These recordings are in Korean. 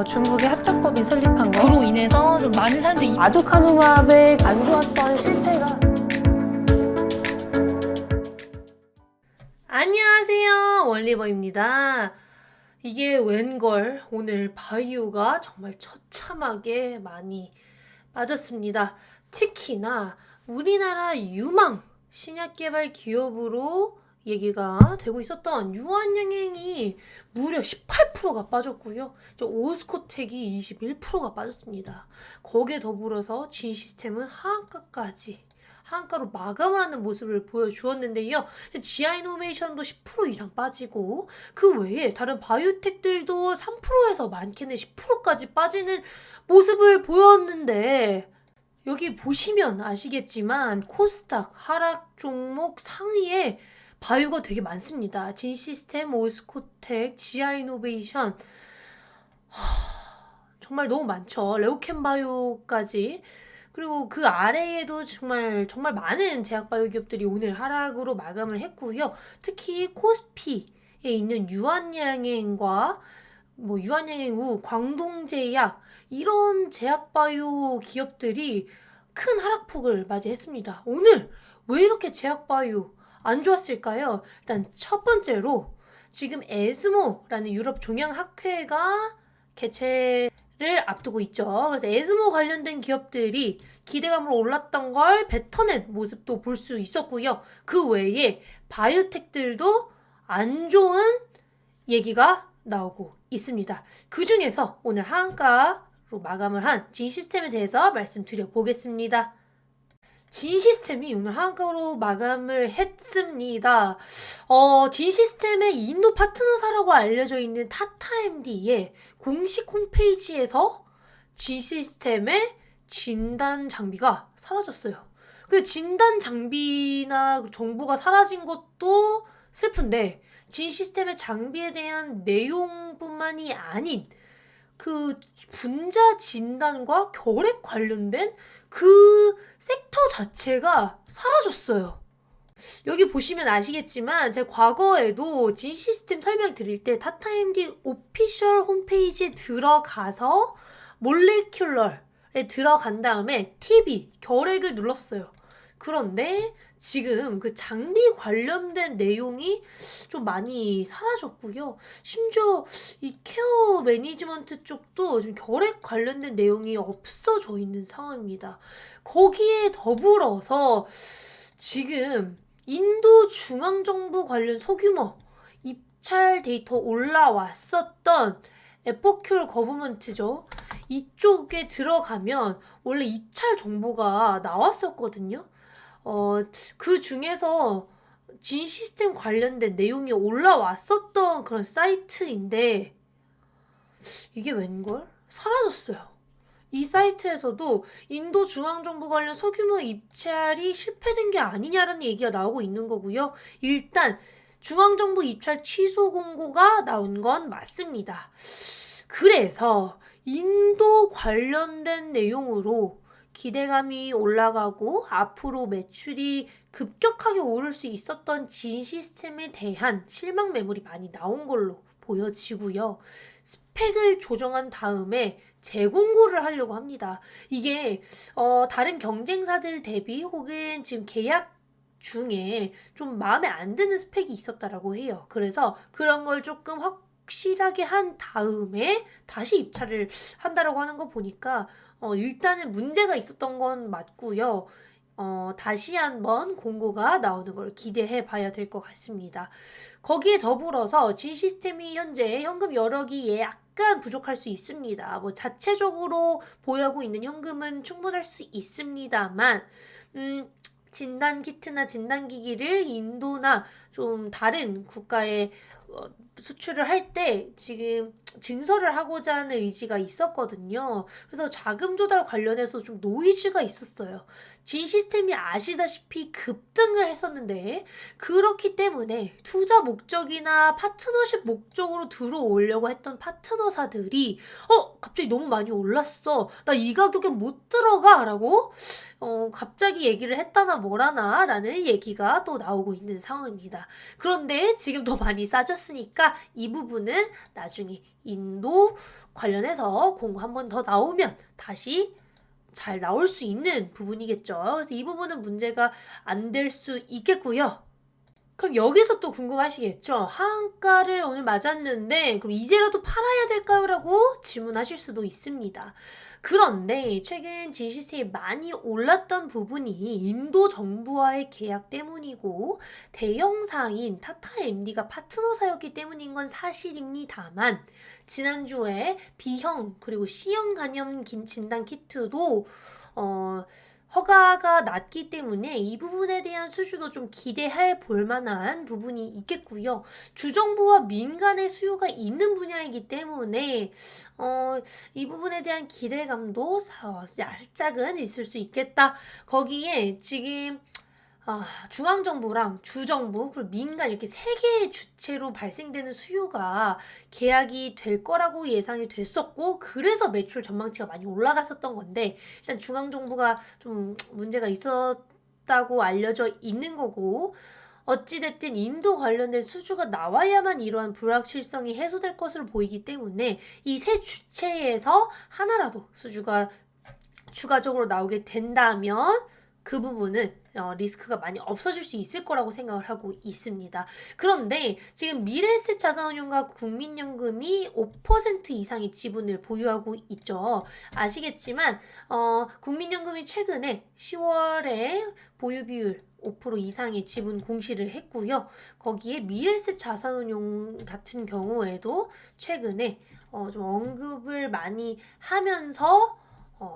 중국의 합작법이 설립한 거. 그로 인해서 좀 많은 사람들이 아두카누밥의 안 좋았던 실패가. 안녕하세요, 원리버입니다. 이게 웬걸 오늘 바이오가 정말 처참하게 많이 빠졌습니다. 특히나 우리나라 유망 신약개발 기업으로 얘기가 되고 있었던 유한양행이 무려 18%가 빠졌고요. 오스코텍이 21%가 빠졌습니다. 거기에 더불어서 진시스템은 하한가로 마감을 하는 모습을 보여주었는데요. 지아이노베이션도 10% 이상 빠지고 그 외에 다른 바이오텍들도 3%에서 많게는 10%까지 빠지는 모습을 보였는데 여기 보시면 아시겠지만 코스닥 하락 종목 상위에 바이오가 되게 많습니다. 진시스템, 오스코텍, 지아이노베이션 정말 너무 많죠. 레오캠바이오까지. 그리고 그 아래에도 정말 많은 제약바이오 기업들이 오늘 하락으로 마감을 했고요. 특히 코스피에 있는 유한양행과 유한양행 우, 광동제약 이런 제약바이오 기업들이 큰 하락폭을 맞이했습니다. 오늘 왜 이렇게 제약바이오 안 좋았을까요? 일단 첫 번째로 지금 에스모라는 유럽 종양학회가 개최를 앞두고 있죠. 그래서 에스모 관련된 기업들이 기대감으로 올랐던 걸 뱉어낸 모습도 볼 수 있었고요. 그 외에 바이오텍들도 안 좋은 얘기가 나오고 있습니다. 그 중에서 오늘 하한가로 마감을 한 진시스템에 대해서 말씀드려 보겠습니다. 진시스템이 오늘 하한가로 마감을 했습니다. 진시스템의 인도 파트너사라고 알려져 있는 타타MD의 공식 홈페이지에서 진시스템의 진단 장비가 사라졌어요. 그 진단 장비나 정보가 사라진 것도 슬픈데 진시스템의 장비에 대한 내용뿐만이 아닌 그 분자 진단과 결핵 관련된 그 섹터 자체가 사라졌어요. 여기 보시면 아시겠지만 제가 과거에도 진시스템 설명 드릴 때 타타MD 오피셜 홈페이지에 들어가서 몰레큘러에 들어간 다음에 TB, 결핵을 눌렀어요. 그런데 지금 그 장비 관련된 내용이 좀 많이 사라졌고요. 심지어 이 케어 매니지먼트 쪽도 좀 결핵 관련된 내용이 없어져 있는 상황입니다. 거기에 더불어서 지금 인도 중앙정부 관련 소규모 입찰 데이터 올라왔었던 에포큐얼 거버먼트죠. 이쪽에 들어가면 원래 입찰 정보가 나왔었거든요. 그 중에서 진시스템 관련된 내용이 올라왔었던 그런 사이트인데 이게 웬걸? 사라졌어요. 이 사이트에서도 인도 중앙정부 관련 소규모 입찰이 실패된 게 아니냐라는 얘기가 나오고 있는 거고요. 일단 중앙정부 입찰 취소 공고가 나온 건 맞습니다. 그래서 인도 관련된 내용으로 기대감이 올라가고 앞으로 매출이 급격하게 오를 수 있었던 진시스템에 대한 실망 매물이 많이 나온 걸로 보여지고요. 스펙을 조정한 다음에 재공고를 하려고 합니다. 이게 다른 경쟁사들 대비 혹은 지금 계약 중에 좀 마음에 안 드는 스펙이 있었다라고 해요. 그래서 그런 걸 조금 확실하게 한 다음에 다시 입찰을 한다라고 하는 거 보니까 일단은 문제가 있었던 건 맞고요. 다시 한번 공고가 나오는 걸 기대해 봐야 될 것 같습니다. 거기에 더불어서 진시스템이 현재 현금 여력이 약간 부족할 수 있습니다. 자체적으로 보유하고 있는 현금은 충분할 수 있습니다만 진단 키트나 진단 기기를 인도나 좀 다른 국가에 수출을 할 때 지금 증설을 하고자 하는 의지가 있었거든요. 그래서 자금 조달 관련해서 좀 노이즈가 있었어요. 진시스템이 아시다시피 급등을 했었는데 그렇기 때문에 투자 목적이나 파트너십 목적으로 들어오려고 했던 파트너사들이 갑자기 너무 많이 올랐어. 나 이 가격에 못 들어가. 라고 갑자기 얘기를 했다나 뭐라나 라는 얘기가 또 나오고 있는 상황입니다. 그런데 지금 더 많이 싸졌으니까 이 부분은 나중에 인도 관련해서 공고 한 번 더 나오면 다시 잘 나올 수 있는 부분이겠죠. 그래서 이 부분은 문제가 안 될 수 있겠고요. 그럼 여기서 또 궁금하시겠죠? 하한가를 오늘 맞았는데 그럼 이제라도 팔아야 될까요? 라고 질문하실 수도 있습니다. 그런데 최근 진시세에 많이 올랐던 부분이 인도 정부와의 계약 때문이고 대형사인 타타 MD가 파트너사였기 때문인 건 사실입니다만 지난주에 B형 그리고 C형 간염 진단 키트도 허가가 났기 때문에 이 부분에 대한 수주도 좀 기대해 볼 만한 부분이 있겠고요. 주정부와 민간의 수요가 있는 분야이기 때문에 이 부분에 대한 기대감도 살짝은 있을 수 있겠다. 거기에 지금 중앙정부랑 주정부 그리고 민간 이렇게 세 개의 주체로 발생되는 수요가 계약이 될 거라고 예상이 됐었고 그래서 매출 전망치가 많이 올라갔었던 건데 일단 중앙정부가 좀 문제가 있었다고 알려져 있는 거고 어찌됐든 인도 관련된 수주가 나와야만 이러한 불확실성이 해소될 것으로 보이기 때문에 이 세 주체에서 하나라도 수주가 추가적으로 나오게 된다면 그 부분은 리스크가 많이 없어질 수 있을 거라고 생각을 하고 있습니다. 그런데 지금 미래에셋 자산운용과 국민연금이 5% 이상의 지분을 보유하고 있죠. 아시겠지만 국민연금이 최근에 10월에 보유 비율 5% 이상의 지분 공시를 했고요. 거기에 미래에셋 자산운용 같은 경우에도 최근에 좀 언급을 많이 하면서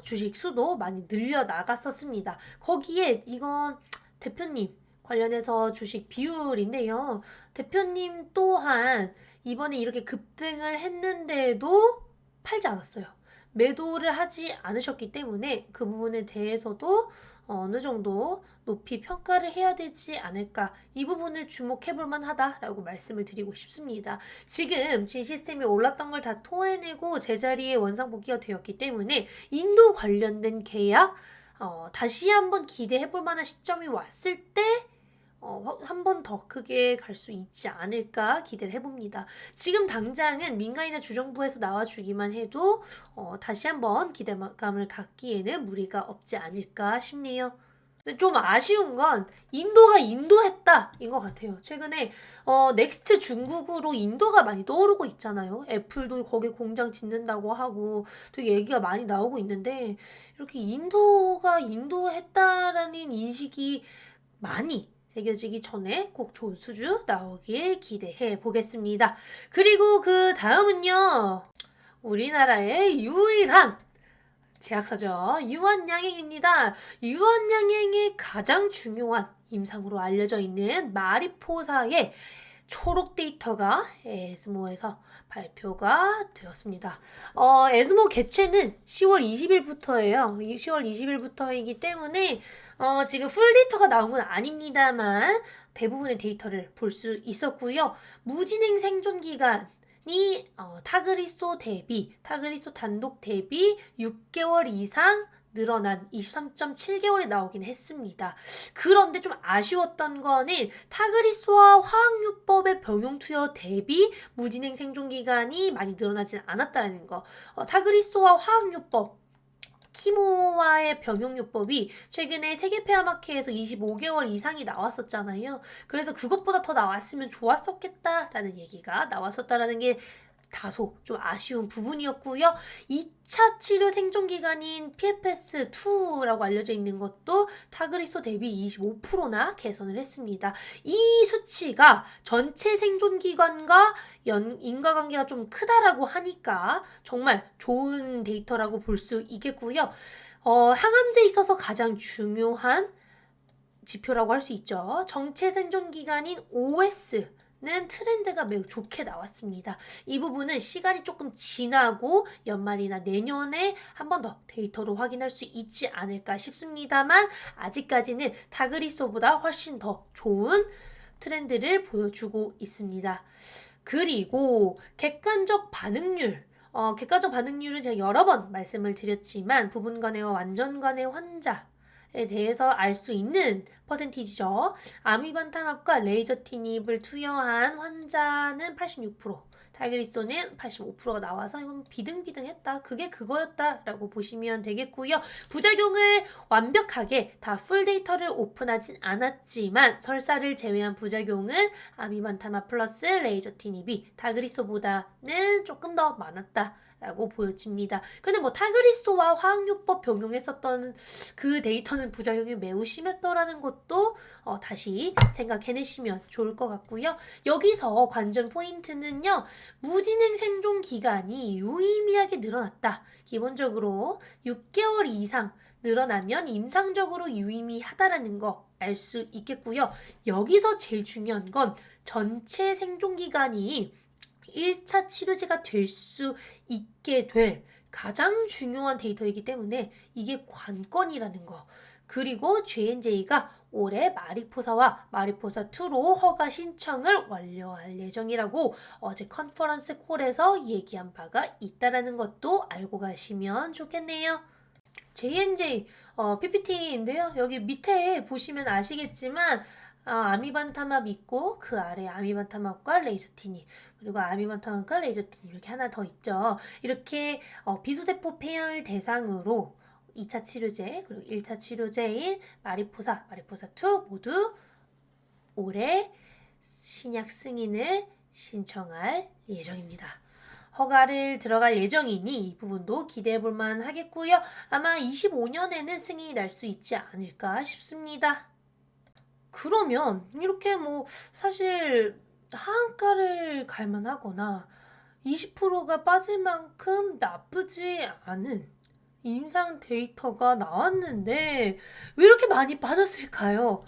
주식 수도 많이 늘려 나갔었습니다. 거기에 이건 대표님 관련해서 주식 비율인데요. 대표님 또한 이번에 이렇게 급등을 했는데도 팔지 않았어요. 매도를 하지 않으셨기 때문에 그 부분에 대해서도 어느 정도 높이 평가를 해야 되지 않을까 이 부분을 주목해 볼 만하다라고 말씀을 드리고 싶습니다. 지금 진시스템이 올랐던 걸 다 토해내고 제자리에 원상복귀가 되었기 때문에 인도 관련된 계약 다시 한번 기대해 볼 만한 시점이 왔을 때 한 번 더 크게 갈 수 있지 않을까 기대를 해봅니다. 지금 당장은 민간이나 주정부에서 나와주기만 해도 다시 한번 기대감을 갖기에는 무리가 없지 않을까 싶네요. 근데 좀 아쉬운 건 인도가 인도했다 인 것 같아요. 최근에 넥스트 중국으로 인도가 많이 떠오르고 있잖아요. 애플도 거기 공장 짓는다고 하고 되게 얘기가 많이 나오고 있는데 이렇게 인도가 인도했다라는 인식이 많이 새겨지기 전에 꼭 좋은 수주 나오길 기대해 보겠습니다. 그리고 그 다음은요. 우리나라의 유일한 제약사죠. 유한양행입니다. 유한양행의 가장 중요한 임상으로 알려져 있는 마리포사의 초록 데이터가 에스모에서 발표가 되었습니다. 에스모 개최는 10월 20일부터예요. 10월 20일부터이기 때문에 지금 풀 데이터가 나온 건 아닙니다만 대부분의 데이터를 볼 수 있었고요. 무진행 생존 기간이 타그리소 단독 대비 6개월 이상 늘어난 23.7개월이 나오긴 했습니다. 그런데 좀 아쉬웠던 거는 타그리소와 화학요법의 병용 투여 대비 무진행 생존 기간이 많이 늘어나진 않았다는 거. 타그리소와 화학요법 키모와의 병용요법이 최근에 세계 폐암학회에서 25개월 이상이 나왔었잖아요. 그래서 그것보다 더 나왔으면 좋았었겠다라는 얘기가 나왔었다라는 게 다소 좀 아쉬운 부분이었고요. 2차 치료 생존 기간인 PFS2라고 알려져 있는 것도 타그리소 대비 25%나 개선을 했습니다. 이 수치가 전체 생존 기간과 인과관계가 좀 크다라고 하니까 정말 좋은 데이터라고 볼 수 있겠고요. 항암제에 있어서 가장 중요한 지표라고 할 수 있죠. 정체 생존 기간인 OS는 트렌드가 매우 좋게 나왔습니다. 이 부분은 시간이 조금 지나고 연말이나 내년에 한 번 더 데이터로 확인할 수 있지 않을까 싶습니다만 아직까지는 타그리소보다 훨씬 더 좋은 트렌드를 보여주고 있습니다. 그리고 객관적 반응률 객관적 반응률은 제가 여러 번 말씀을 드렸지만 부분 간해와 완전 간해 환자에 대해서 알 수 있는 퍼센티지죠. 아미반탐압과 레이저 티닙을 투여한 환자는 86%, 타그리소는 85%가 나와서 이건 비등비등했다. 그게 그거였다라고 보시면 되겠고요. 부작용을 완벽하게 다 풀 데이터를 오픈하진 않았지만 설사를 제외한 부작용은 아미반타마 플러스 레이저 티닙이 타그리소보다는 조금 더 많았다. 라고 보여집니다. 근데 뭐 타그리소와 화학요법 병용했었던 그 데이터는 부작용이 매우 심했더라는 것도 다시 생각해내시면 좋을 것 같고요. 여기서 관전 포인트는요. 무진행 생존 기간이 유의미하게 늘어났다. 기본적으로 6개월 이상 늘어나면 임상적으로 유의미하다라는 거 알 수 있겠고요. 여기서 제일 중요한 건 전체 생존 기간이 1차 치료제가 될 수 있게 될 가장 중요한 데이터이기 때문에 이게 관건이라는 거. 그리고 J&J가 올해 마리포사와 마리포사2로 허가 신청을 완료할 예정이라고 어제 컨퍼런스 콜에서 얘기한 바가 있다라는 것도 알고 가시면 좋겠네요. J&J PPT인데요. 여기 밑에 보시면 아시겠지만 아미반타맙 있고 그 아래 아미반타맙과 레이저티닙 그리고 아미반타맙과 레이저티닙 이렇게 하나 더 있죠. 이렇게 비수세포 폐열 대상으로 2차 치료제 그리고 1차 치료제인 마리포사, 마리포사2 모두 올해 신약 승인을 신청할 예정입니다. 허가를 들어갈 예정이니 이 부분도 기대해 볼 만 하겠고요. 아마 25년에는 승인이 날 수 있지 않을까 싶습니다. 그러면 이렇게 뭐 사실 하한가를 갈 만하거나 20%가 빠질 만큼 나쁘지 않은 임상 데이터가 나왔는데 왜 이렇게 많이 빠졌을까요?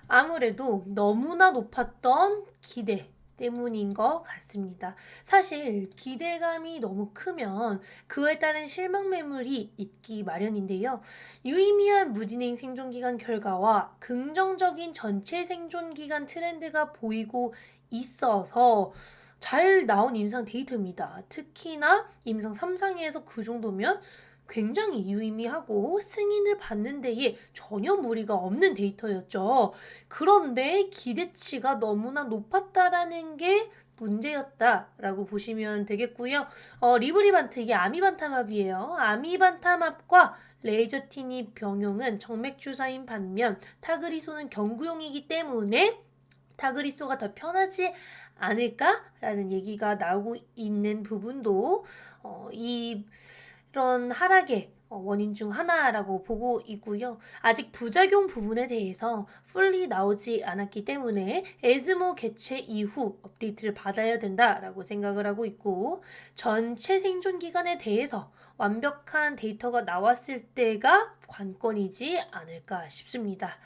아무래도 너무나 높았던 기대 때문인 것 같습니다. 사실 기대감이 너무 크면 그에 따른 실망 매물이 있기 마련인데요. 유의미한 무진행 생존기간 결과와 긍정적인 전체 생존기간 트렌드가 보이고 있어서 잘 나온 임상 데이터입니다. 특히나 임상 3상에서 그 정도면 굉장히 유의미하고 승인을 받는 데에 전혀 무리가 없는 데이터였죠. 그런데 기대치가 너무나 높았다라는 게 문제였다라고 보시면 되겠고요. 리브리반트 이게 아미반타맙이에요. 아미반타맙과 레이저티닙 병용은 정맥주사인 반면 타그리소는 경구용이기 때문에 타그리소가 더 편하지 않을까라는 얘기가 나오고 있는 부분도 이런 하락의 원인 중 하나라고 보고 있고요. 아직 부작용 부분에 대해서 풀리 나오지 않았기 때문에 에즈모 개최 이후 업데이트를 받아야 된다라고 생각을 하고 있고 전체 생존 기간에 대해서 완벽한 데이터가 나왔을 때가 관건이지 않을까 싶습니다.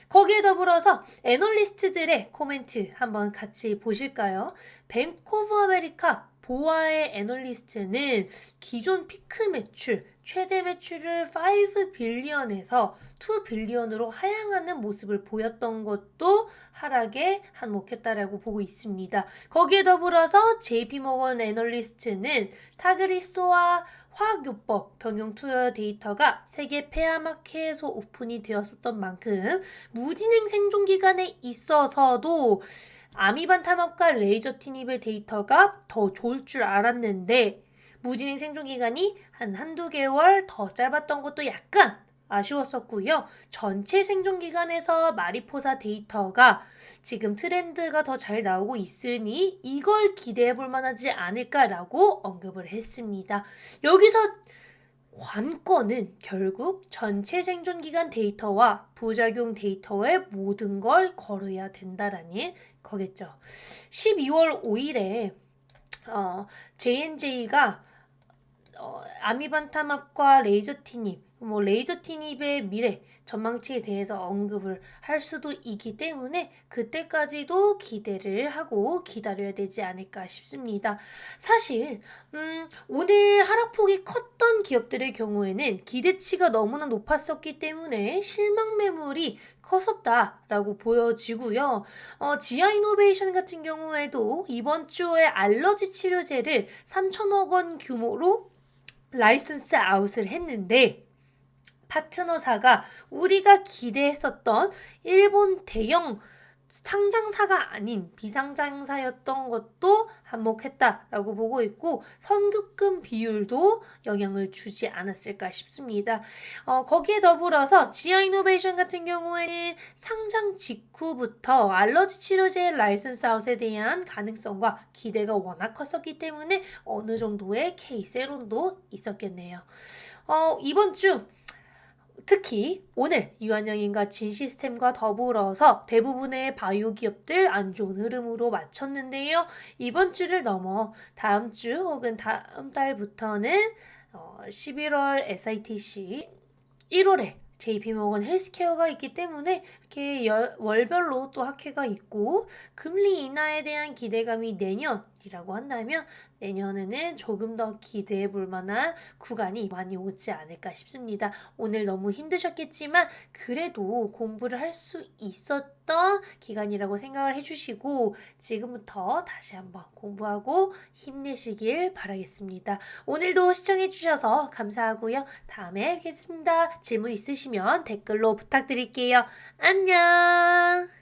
거기에 더불어서 애널리스트들의 코멘트 한번 같이 보실까요? 뱅크 오브 아메리카 보아의 애널리스트는 기존 피크 매출, 최대 매출을 5 빌리언에서 2 빌리언으로 하향하는 모습을 보였던 것도 하락에 한몫했다라고 보고 있습니다. 거기에 더불어서 JP모건 애널리스트는 타그리소와 화학요법 병용 투여 데이터가 세계 폐암학회에서 오픈이 되었었던 만큼 무진행 생존 기간에 있어서도 아미반타맙과 레이저티닙의 데이터가 더 좋을 줄 알았는데 무진행 생존 기간이 한두 개월 더 짧았던 것도 약간 아쉬웠었고요. 전체 생존 기간에서 마리포사 데이터가 지금 트렌드가 더 잘 나오고 있으니 이걸 기대해 볼 만하지 않을까라고 언급을 했습니다. 여기서 관건은 결국 전체 생존 기간 데이터와 부작용 데이터에 모든 걸 걸어야 된다라는 거겠죠. 12월 5일에 J&J가 아미반타맙과 레이저티닙, 레이저티닙의 미래 전망치에 대해서 언급을 할 수도 있기 때문에 그때까지도 기대를 하고 기다려야 되지 않을까 싶습니다. 사실 오늘 하락폭이 컸던 기업들의 경우에는 기대치가 너무나 높았었기 때문에 실망 매물이 컸었다라고 보여지고요. 지아이노베이션 같은 경우에도 이번 주에 알러지 치료제를 3천억 원 규모로 라이선스 아웃을 했는데 파트너사가 우리가 기대했었던 일본 대형 상장사가 아닌 비상장사였던 것도 한몫했다라고 보고 있고 선급금 비율도 영향을 주지 않았을까 싶습니다. 거기에 더불어서 지아이노베이션 같은 경우에는 상장 직후부터 알러지 치료제 라이선스 아웃에 대한 가능성과 기대가 워낙 컸었기 때문에 어느 정도의 K세론도 있었겠네요. 이번 주 특히 오늘 유한양인과 진시스템과 더불어서 대부분의 바이오 기업들 안 좋은 흐름으로 마쳤는데요. 이번 주를 넘어 다음 주 혹은 다음 달부터는 11월 SITC, 1월에 JP모건 헬스케어가 있기 때문에 이렇게 월별로 또 학회가 있고 금리 인하에 대한 기대감이 내년이라고 한다면 내년에는 조금 더 기대해 볼 만한 구간이 많이 오지 않을까 싶습니다. 오늘 너무 힘드셨겠지만 그래도 공부를 할 수 있었던 기간이라고 생각을 해주시고 지금부터 다시 한번 공부하고 힘내시길 바라겠습니다. 오늘도 시청해 주셔서 감사하고요. 다음에 뵙겠습니다. 질문 있으시면 댓글로 부탁드릴게요. 안녕!